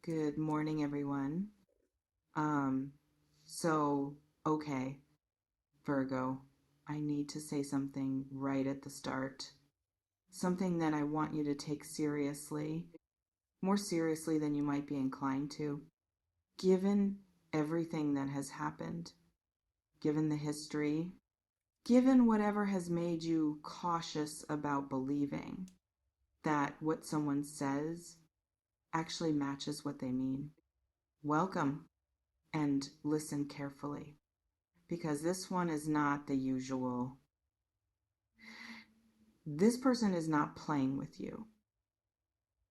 Good morning, everyone. Um, so, okay, Virgo, I need to say something right at the start. Something that I want you to take seriously, more seriously than you might be inclined to. Given everything that has happened, given the history, given whatever has made you cautious about believing that what someone says actually matches what they mean. Welcome and listen carefully, because this one is not the usual. This person is not playing with you.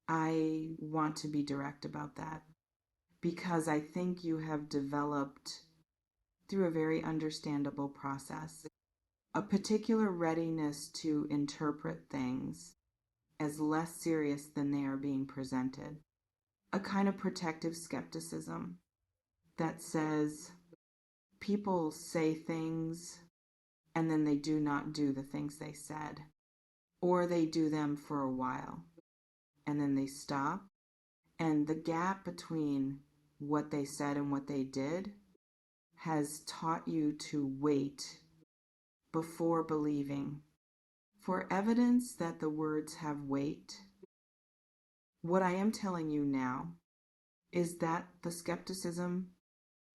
I want to be direct about that because I think you have developed, through a very understandable process, a particular readiness to interpret things as less serious than they are being presented. A kind of protective skepticism that says people say things and then they do not do the things they said, or they do them for a while and then they stop. And the gap between what they said and what they did has taught you to wait before believing for evidence that the words have weight. What I am telling you now is that the skepticism,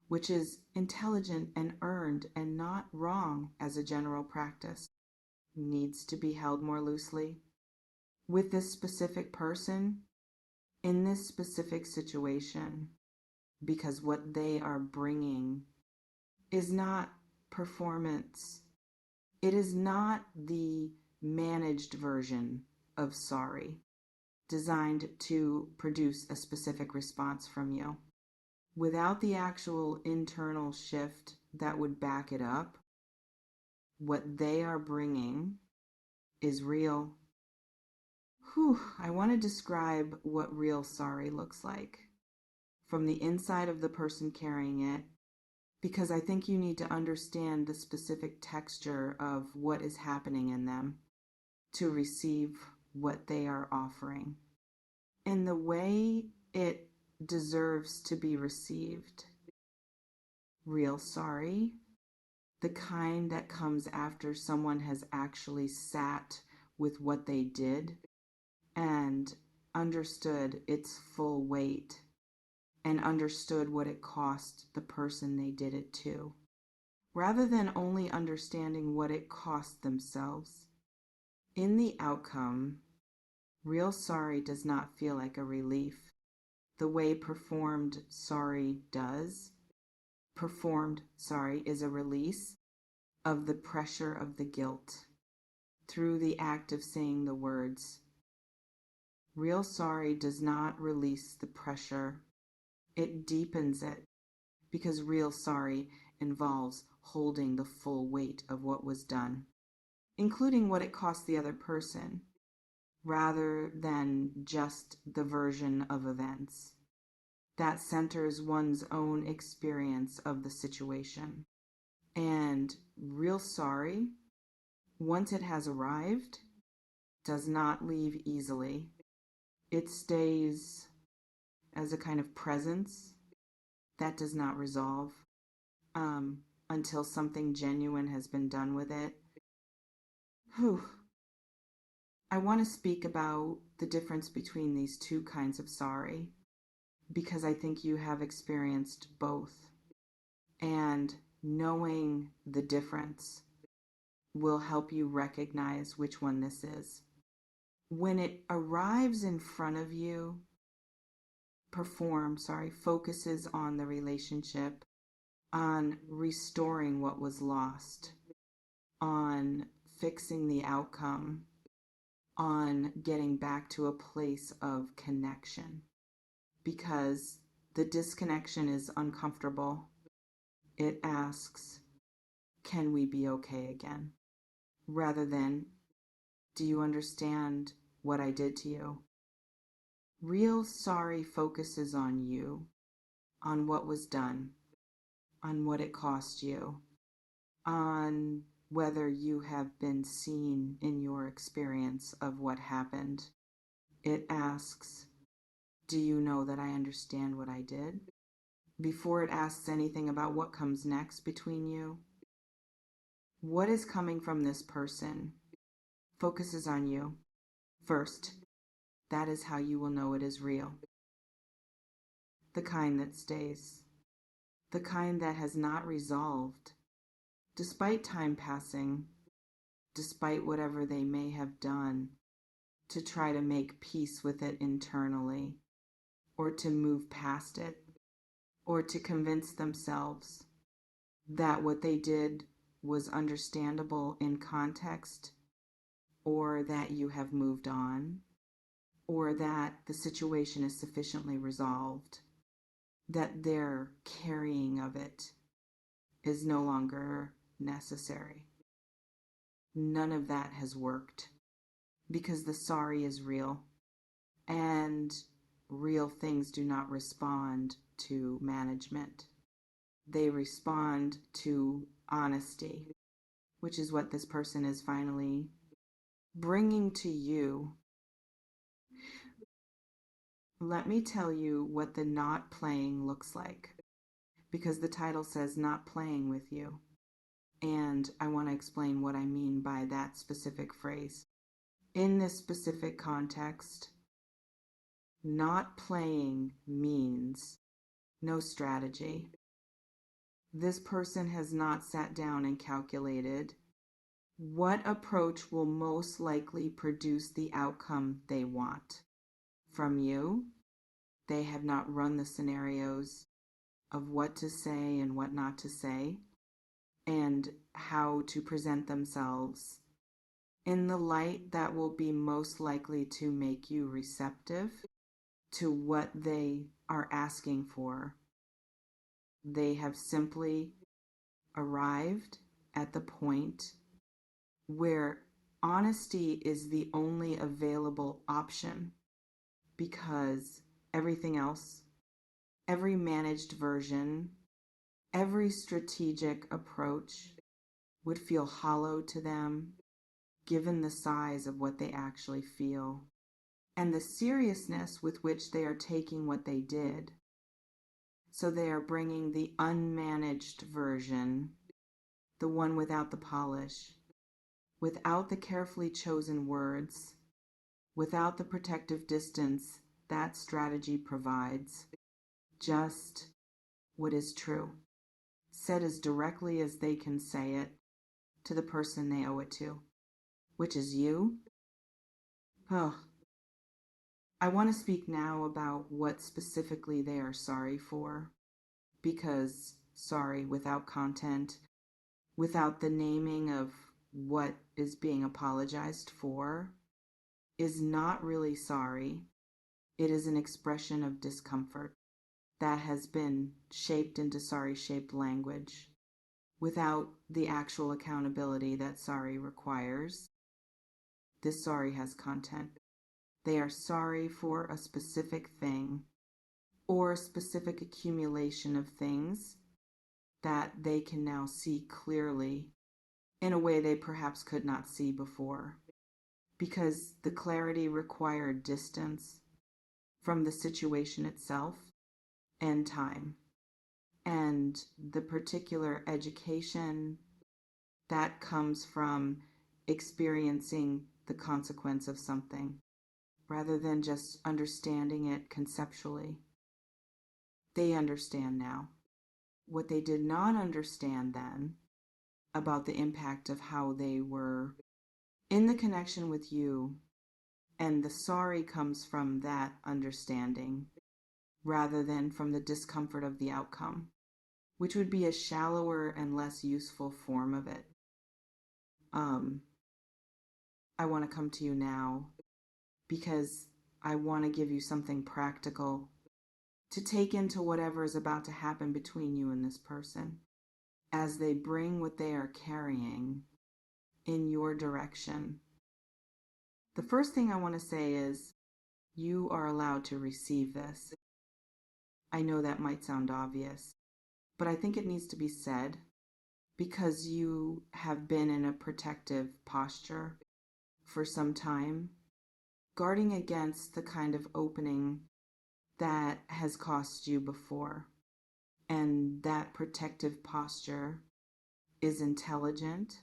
which is intelligent and earned and not wrong as a general practice, needs to be held more loosely. With this specific person, in this specific situation, because what they are bringing is not performance. It is not the managed version of sorry, designed to produce a specific response from you. Without the actual internal shift that would back it up, what they are bringing is real. I want to describe what real sorry looks like from the inside of the person carrying it, because I think you need to understand the specific texture of what is happening in them to receive what they are offering in the way it deserves to be received. Real sorry, the kind that comes after someone has actually sat with what they did and understood its full weight and understood what it cost the person they did it to, rather than only understanding what it cost themselves. In the outcome, real sorry does not feel like a relief the way performed sorry does. Performed sorry is a release of the pressure of the guilt through the act of saying the words. Real sorry does not release the pressure, it deepens it, because real sorry involves holding the full weight of what was done, including what it cost the other person, rather than just the version of events that centers one's own experience of the situation. And real sorry, once it has arrived, does not leave easily. It stays as a kind of presence that does not resolve until something genuine has been done with it. I want to speak about the difference between these two kinds of sorry, because I think you have experienced both. And knowing the difference will help you recognize which one this is. When it arrives in front of you, focuses on the relationship, on restoring what was lost, on fixing the outcome, on getting back to a place of connection, because the disconnection is uncomfortable. It asks, can we be okay again? Rather than, do you understand what I did to you? Real sorry focuses on you, on what was done, on what it cost you, on whether you have been seen in your experience of what happened. It asks, Do you know that I understand what I did? Before it asks anything about what comes next between you, what is coming from this person focuses on you first. That is how you will know it is real. The kind that stays. The kind that has not resolved, despite time passing, despite whatever they may have done to try to make peace with it internally, or to move past it, or to convince themselves that what they did was understandable in context, or that you have moved on, or that the situation is sufficiently resolved, that their carrying of it is no longer necessary. None of that has worked because the sorry is real, and real things do not respond to management. They respond to honesty, which is what this person is finally bringing to you. Let me tell you what the not playing looks like, because the title says not playing with you. And I want to explain what I mean by that specific phrase. In this specific context, not playing means no strategy. This person has not sat down and calculated what approach will most likely produce the outcome they want from you. They have not run the scenarios of what to say and what not to say, and how to present themselves in the light that will be most likely to make you receptive to what they are asking for. They have simply arrived at the point where honesty is the only available option, because everything else, every managed version, every strategic approach would feel hollow to them, given the size of what they actually feel and the seriousness with which they are taking what they did. So they are bringing the unmanaged version, the one without the polish, without the carefully chosen words, without the protective distance that strategy provides, just what is true, said as directly as they can say it to the person they owe it to, which is you. Oh, I want to speak now about what specifically they are sorry for, because sorry without content, without the naming of what is being apologized for, is not really sorry. It is an expression of discomfort that has been shaped into sorry-shaped language without the actual accountability that sorry requires. This sorry has content. They are sorry for a specific thing or a specific accumulation of things that they can now see clearly in a way they perhaps could not see before, because the clarity required distance from the situation itself and time, and the particular education that comes from experiencing the consequence of something rather than just understanding it conceptually. They understand now. What they did not understand then about the impact of how they were in the connection with you, and the sorry comes from that understanding rather than from the discomfort of the outcome, which would be a shallower and less useful form of it. I want to come to you now because I want to give you something practical to take into whatever is about to happen between you and this person as they bring what they are carrying in your direction. The first thing I want to say is you are allowed to receive this. I know that might sound obvious, but I think it needs to be said because you have been in a protective posture for some time, guarding against the kind of opening that has cost you before. And that protective posture is intelligent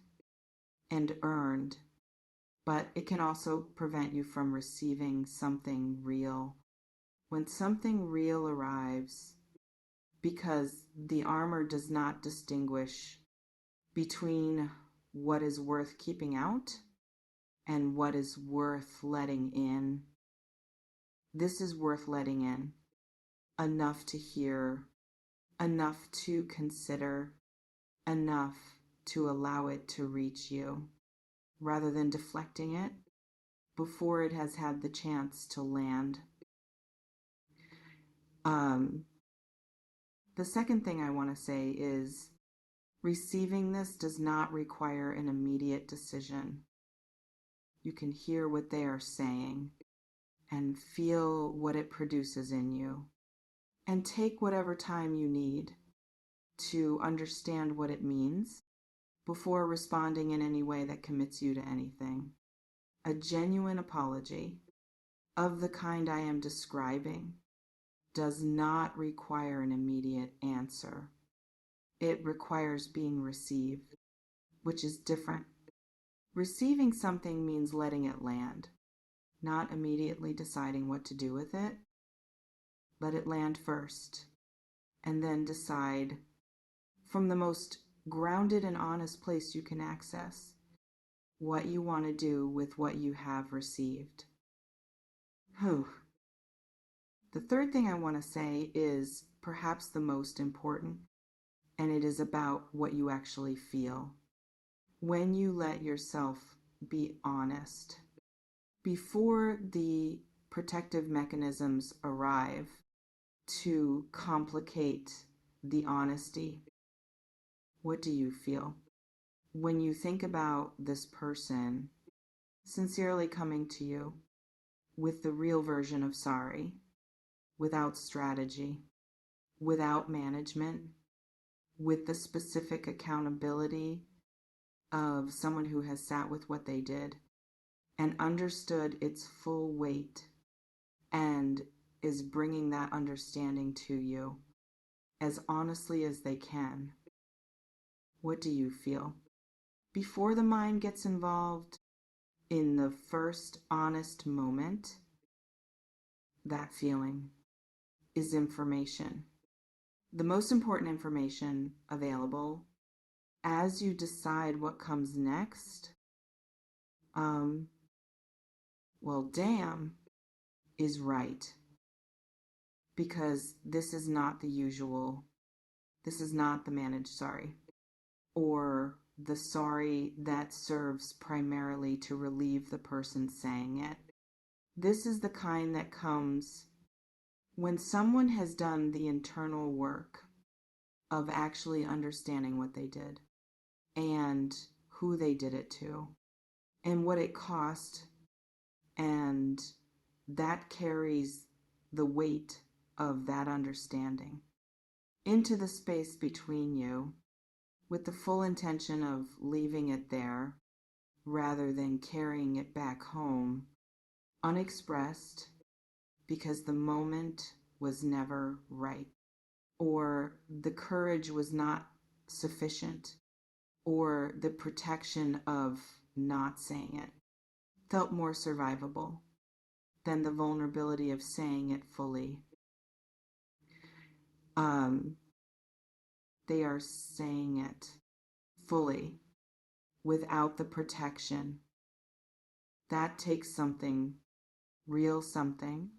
and earned, but it can also prevent you from receiving something real. When something real arrives, because the armor does not distinguish between what is worth keeping out and what is worth letting in. This is worth letting in, enough to hear, enough to consider, enough to allow it to reach you, rather than deflecting it before it has had the chance to land. The second thing I want to say is receiving this does not require an immediate decision. You can hear what they are saying and feel what it produces in you, and take whatever time you need to understand what it means before responding in any way that commits you to anything. A genuine apology of the kind I am describing does not require an immediate answer. It requires being received, which is different. Receiving something means letting it land, not immediately deciding what to do with it. Let it land first, and then decide from the most grounded and honest place you can access what you want to do with what you have received. The third thing I want to say is perhaps the most important, and it is about what you actually feel. When you let yourself be honest, before the protective mechanisms arrive to complicate the honesty, what do you feel? When you think about this person sincerely coming to you with the real version of sorry, without strategy, without management, with the specific accountability of someone who has sat with what they did and understood its full weight and is bringing that understanding to you as honestly as they can, what do you feel? Before the mind gets involved, in the first honest moment, that feeling is information. The most important information available as you decide what comes next. Damn is right. Because this is not the usual, this is not the managed sorry, or the sorry that serves primarily to relieve the person saying it. This is the kind that comes when someone has done the internal work of actually understanding what they did and who they did it to and what it cost, and that carries the weight of that understanding into the space between you with the full intention of leaving it there rather than carrying it back home unexpressed because the moment was never right, or the courage was not sufficient, or the protection of not saying it felt more survivable than the vulnerability of saying it fully. They are saying it fully without the protection. That takes something, real something,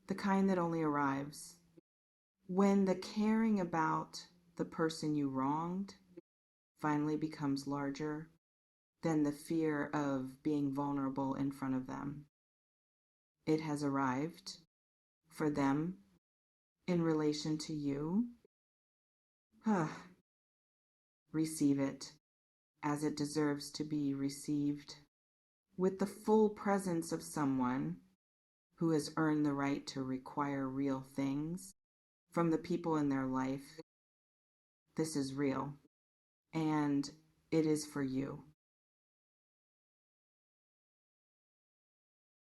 the kind that only arrives when the caring about the person you wronged finally becomes larger than the fear of being vulnerable in front of them. It has arrived for them in relation to you. Receive it as it deserves to be received, with the full presence of someone who has earned the right to require real things from the people in their life. This is real, and it is for you.